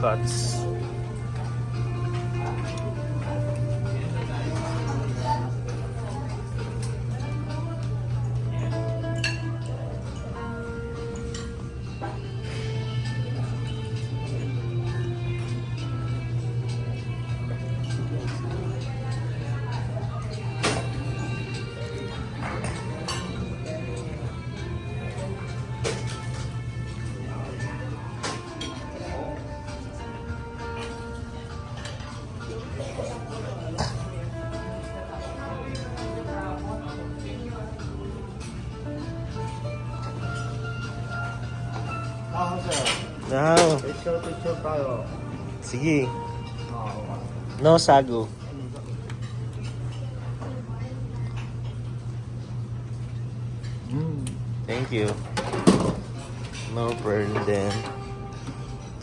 cuts. Now, picture tayo. sige. No sago. Thank you. No burn then.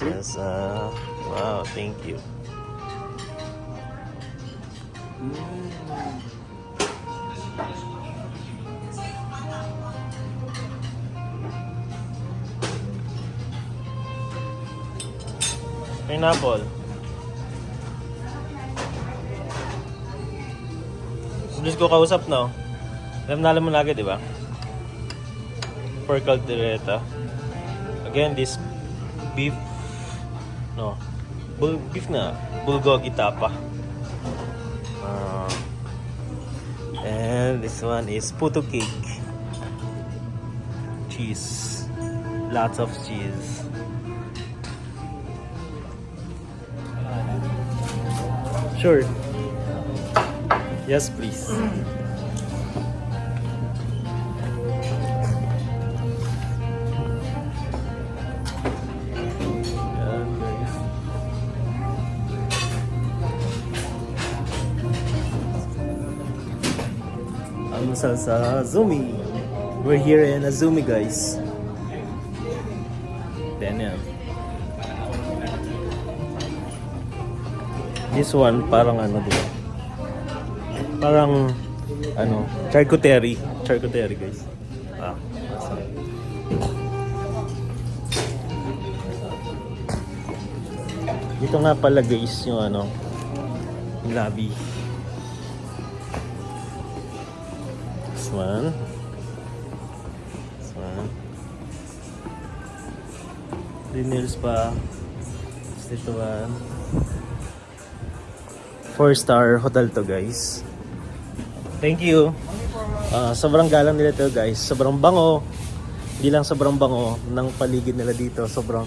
Just wow, thank you. Pineapple. Bilis ko kausap, no? Alam mo na agad, di ba? For caldereta. Again, this beef, no, beef na, bulgogi tapa. And this one is puto cake. Cheese. Lots of cheese. Sure. Yes, please. Yan, guys. Almusal sa Azumi. We're here in Azumi, guys. Then yan. This one parang ano din. Parang ano, charcuterie guys. Masarap. Dito nga pala guys yung ano, yung lobby. This one. Dinners pa. Dito one. 4-star hotel to guys. Thank you. Sobrang galang nila to guys. Sobrang bango. Hindi lang sobrang bango ng paligid nila dito. Sobrang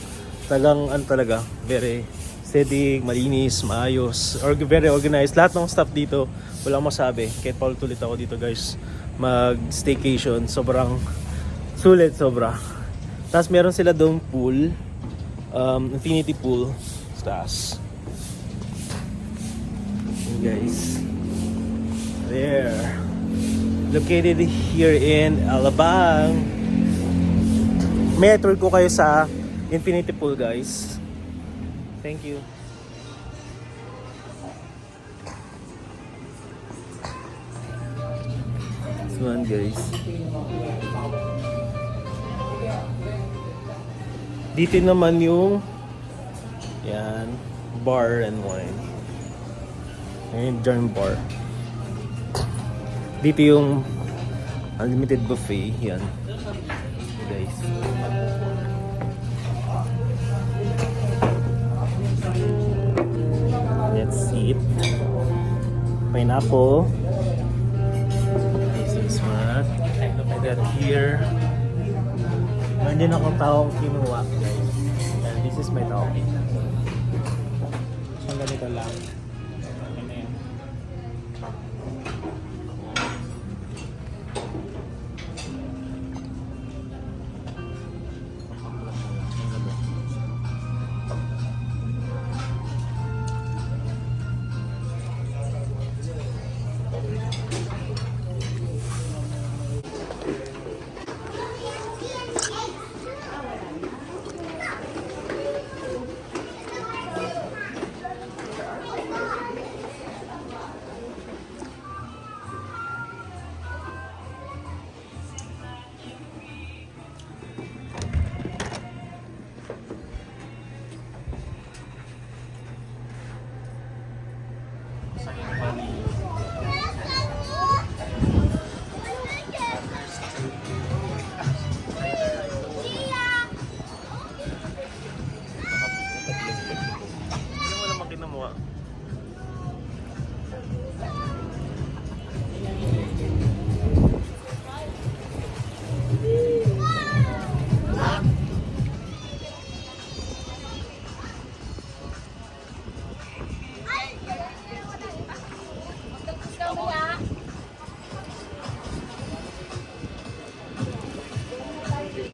talaga very steady, malinis, maayos, very organized. Lahat ng staff dito, walang masabi. Kahit paulit-ulit ako dito guys mag-staycation. Sobrang sulit sobra. Tapos meron sila doong pool, infinity pool. Tapos guys, there, located here in Alabang. May tour ko kayo sa infinity pool guys. Thank you. This one guys. Dito naman yung yan, bar and wine. Yung germ bar. Dito yung unlimited buffet. Yan guys. Let's eat. Pineapple. This is what I got here. Meron din akong taong kinuha guys. And this is my taong. So ganito lang. sa company. Ano mo naman kinamuha?